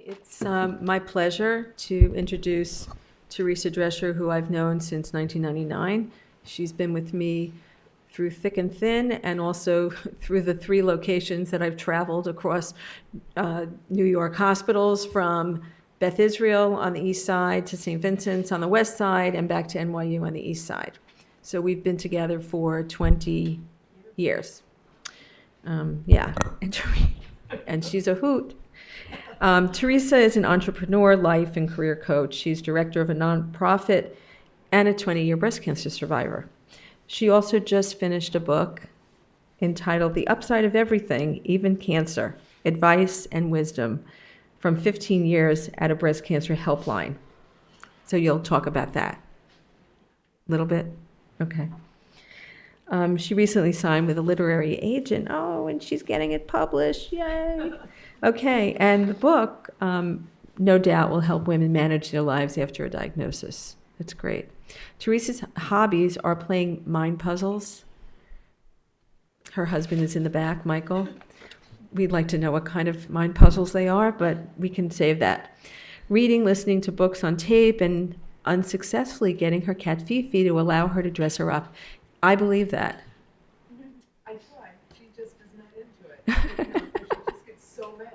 It's my pleasure to introduce Theresa Drescher, who I've known since 1999. She's been with me through thick and thin, and also through the 3 locations that I've traveled across New York hospitals, from Beth Israel on the east side to St. Vincent's on the west side, and back to NYU on the east side. So we've been together for 20 years. Yeah, and she's a hoot. Theresa is an entrepreneur, life and career coach. She's director of a nonprofit and a 20-year breast cancer survivor. She also just finished a book entitled The Upside of Everything, Even Cancer, Advice and Wisdom from 15 Years at a Breast Cancer Helpline. So you'll talk about that a little bit? Okay. She recently signed with a literary agent. Oh, and she's getting it published. Yay. Okay, and the book, no doubt, will help women manage their lives after a diagnosis. That's great. Theresa's hobbies are playing mind puzzles. Her husband is in the back, Michael. We'd like to know what kind of mind puzzles they are, but we can save that. Reading, listening to books on tape, and unsuccessfully getting her cat Fifi to allow her to dress her up. I believe that. I tried. She just is not into it. She just gets so mad.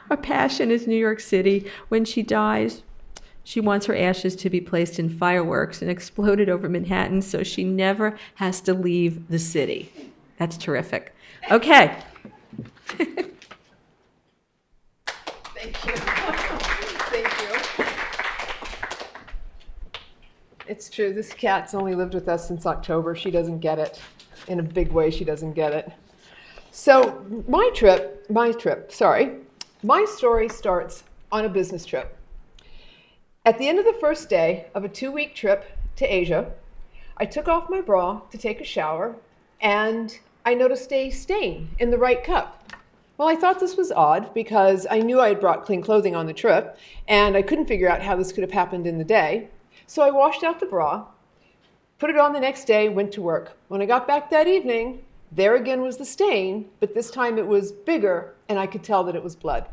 Her passion is New York City. When she dies, she wants her ashes to be placed in fireworks and exploded over Manhattan so she never has to leave the city. That's terrific. Okay. Thank you. Thank you. It's true. This cat's only lived with us since October. She doesn't get it. In a big way, she doesn't get it. So my story starts on a business trip. At the end of the first day of a 2-week trip to Asia, I took off my bra to take a shower, and I noticed a stain in the right cup. Well, I thought this was odd because I knew I had brought clean clothing on the trip, and I couldn't figure out how this could have happened in the day. So I washed out the bra, put it on the next day, went to work. When I got back that evening, there again was the stain, but this time it was bigger, and I could tell that it was blood.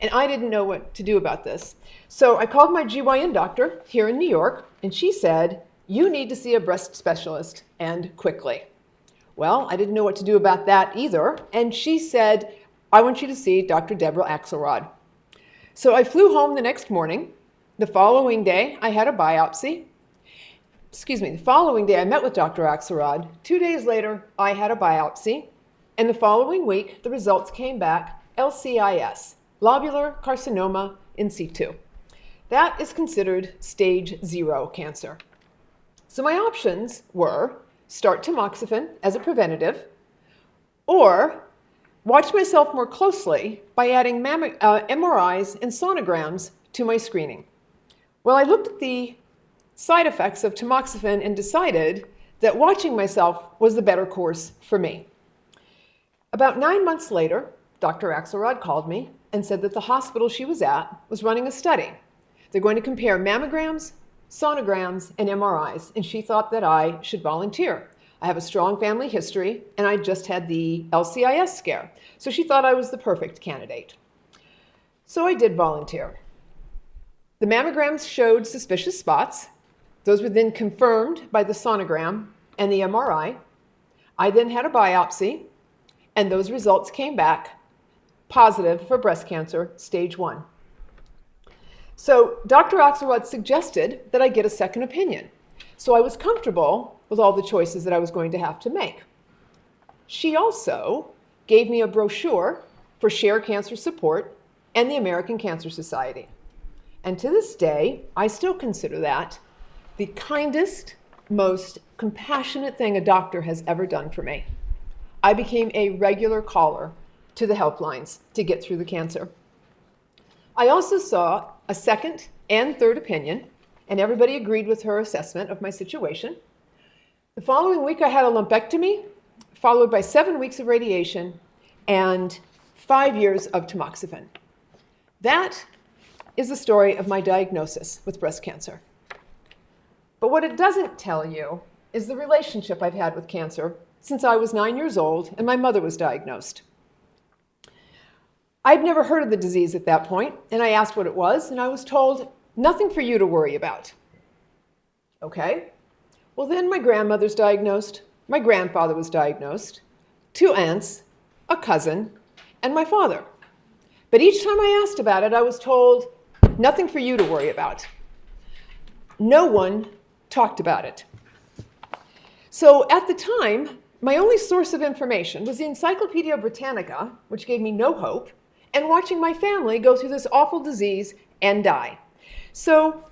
And I didn't know what to do about this. So I called my GYN doctor here in New York, and she said, "You need to see a breast specialist, and quickly." Well, I didn't know what to do about that either, and she said, "I want you to see Dr. Deborah Axelrod." So I flew home the next morning. The following day, I had a biopsy. The following day, I met with Dr. Axelrod. 2 days later, I had a biopsy. And the following week, the results came back LCIS, lobular carcinoma in situ. That is considered stage 0 cancer. So my options were start tamoxifen as a preventative, or watch myself more closely by adding MRIs and sonograms to my screening. Well, I looked at the side effects of tamoxifen and decided that watching myself was the better course for me. About 9 months later, Dr. Axelrod called me and said that the hospital she was at was running a study. They're going to compare mammograms, sonograms, and MRIs, and she thought that I should volunteer. I have a strong family history, and I just had the LCIS scare, so she thought I was the perfect candidate. So I did volunteer. The mammograms showed suspicious spots. Those were then confirmed by the sonogram and the MRI. I then had a biopsy, and those results came back positive for breast cancer, stage 1. So Dr. Axelrod suggested that I get a second opinion. So I was comfortable with all the choices that I was going to have to make. She also gave me a brochure for Share Cancer Support and the American Cancer Society. And to this day, I still consider that the kindest, most compassionate thing a doctor has ever done for me. I became a regular caller to the helplines to get through the cancer. I also saw a second and third opinion, and everybody agreed with her assessment of my situation. The following week, I had a lumpectomy, followed by 7 weeks of radiation and 5 years of tamoxifen. That is the story of my diagnosis with breast cancer. But what it doesn't tell you is the relationship I've had with cancer since I was 9 years old and my mother was diagnosed. I'd never heard of the disease at that point, and I asked what it was, and I was told, nothing for you to worry about. Okay. Well, then my grandmother's diagnosed, my grandfather was diagnosed, 2 aunts, a cousin, and my father. But each time I asked about it, I was told, nothing for you to worry about. No one talked about it. So at the time, my only source of information was the Encyclopedia Britannica, which gave me no hope, and watching my family go through this awful disease and die. So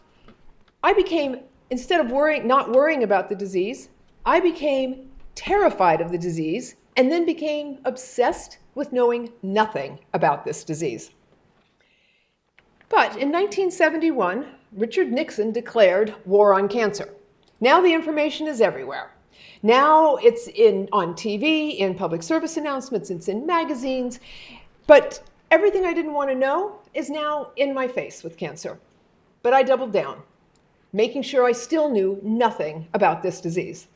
I became, instead of not worrying about the disease, I became terrified of the disease and then became obsessed with knowing nothing about this disease. But in 1971, Richard Nixon declared war on cancer. Now the information is everywhere. Now it's on TV, in public service announcements, it's in magazines, but everything I didn't want to know is now in my face with cancer. But I doubled down, making sure I still knew nothing about this disease.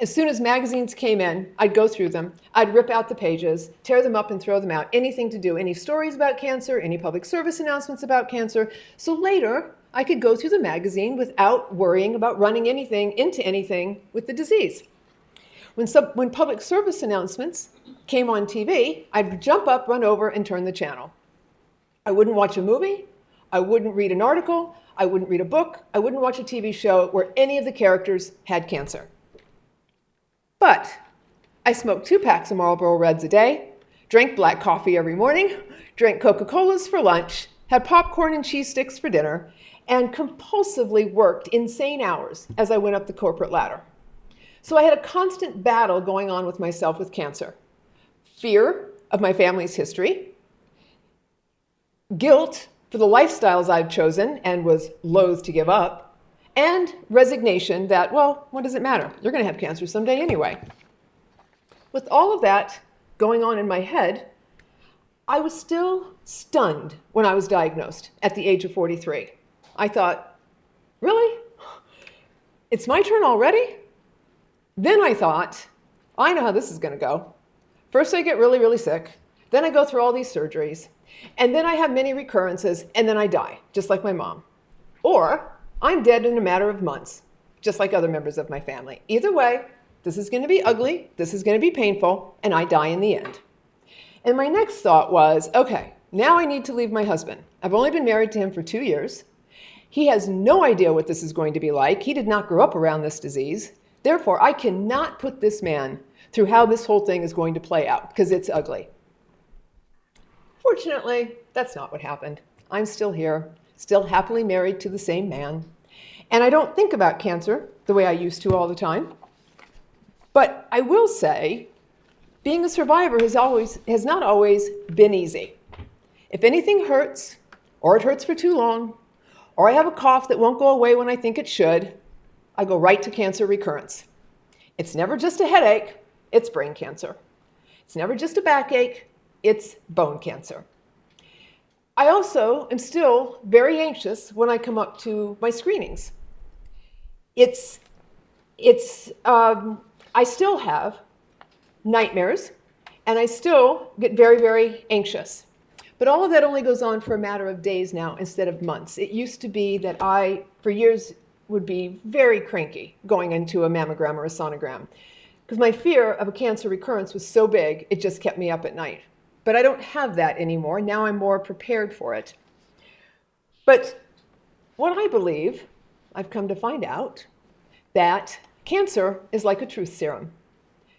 As soon as magazines came in, I'd go through them, I'd rip out the pages, tear them up and throw them out, anything to do, any stories about cancer, any public service announcements about cancer, so later I could go through the magazine without worrying about running anything into anything with the disease. When public service announcements came on TV, I'd jump up, run over, and turn the channel. I wouldn't watch a movie, I wouldn't read an article, I wouldn't read a book, I wouldn't watch a TV show where any of the characters had cancer. But I smoked 2 packs of Marlboro Reds a day, drank black coffee every morning, drank Coca-Colas for lunch, had popcorn and cheese sticks for dinner, and compulsively worked insane hours as I went up the corporate ladder. So I had a constant battle going on with myself with cancer. Fear of my family's history, guilt for the lifestyles I've chosen and was loath to give up, and resignation that, well, what does it matter? You're going to have cancer someday anyway. With all of that going on in my head, I was still stunned when I was diagnosed at the age of 43. I thought, really? It's my turn already? Then I thought, I know how this is going to go. First I get really, really sick. Then I go through all these surgeries. And then I have many recurrences, and then I die, just like my mom. Or I'm dead in a matter of months, just like other members of my family. Either way, this is going to be ugly, this is going to be painful, and I die in the end. And my next thought was, okay, now I need to leave my husband. I've only been married to him for 2 years. He has no idea what this is going to be like. He did not grow up around this disease. Therefore, I cannot put this man through how this whole thing is going to play out, because it's ugly. Fortunately, that's not what happened. I'm still here, still happily married to the same man. And I don't think about cancer the way I used to all the time. But I will say, being a survivor has not always been easy. If anything hurts, or it hurts for too long, or I have a cough that won't go away when I think it should, I go right to cancer recurrence. It's never just a headache, it's brain cancer. It's never just a backache, it's bone cancer. I also am still very anxious when I come up to my screenings. I still have nightmares, and I still get very, very anxious. But all of that only goes on for a matter of days now instead of months. It used to be that I, for years, would be very cranky going into a mammogram or a sonogram, because my fear of a cancer recurrence was so big, it just kept me up at night. But I don't have that anymore. Now I'm more prepared for it. But what I believe, I've come to find out, that cancer is like a truth serum.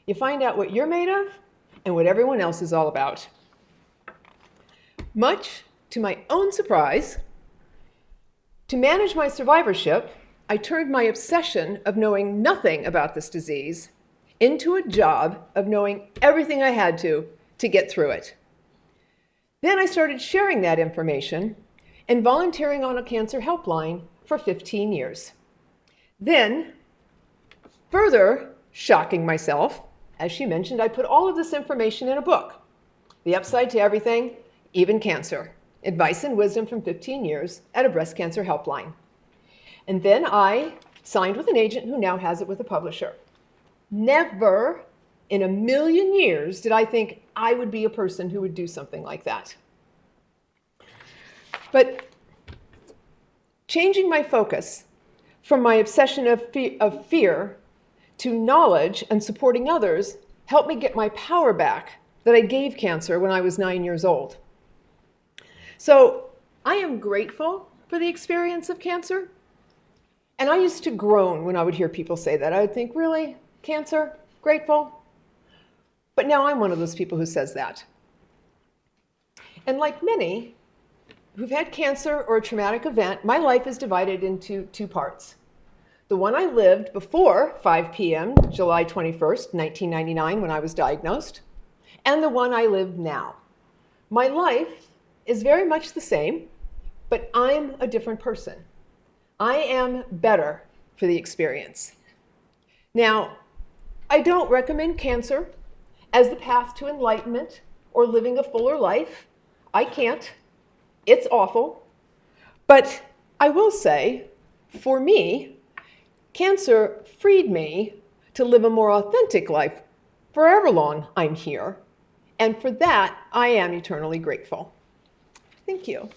You find out what you're made of and what everyone else is all about. Much to my own surprise, to manage my survivorship, I turned my obsession of knowing nothing about this disease into a job of knowing everything I had to get through it. Then I started sharing that information and volunteering on a cancer helpline for 15 years. Then, further shocking myself, as she mentioned, I put all of this information in a book, The Upside to Everything, Even Cancer, Advice and Wisdom from 15 Years at a Breast Cancer Helpline. And then I signed with an agent who now has it with a publisher. Never in a million years did I think I would be a person who would do something like that. But changing my focus from my obsession of fear to knowledge and supporting others helped me get my power back that I gave cancer when I was 9 years old. So I am grateful for the experience of cancer. And I used to groan when I would hear people say that. I would think, really? Cancer? Grateful? But now I'm one of those people who says that. And like many who've had cancer or a traumatic event, my life is divided into two parts. The one I lived before 5 p.m., July 21st, 1999, when I was diagnosed, and the one I live now. My life is very much the same, but I'm a different person. I am better for the experience. Now, I don't recommend cancer as the path to enlightenment or living a fuller life. I can't. It's awful. But I will say, for me, cancer freed me to live a more authentic life for however long I'm here. And for that, I am eternally grateful. Thank you.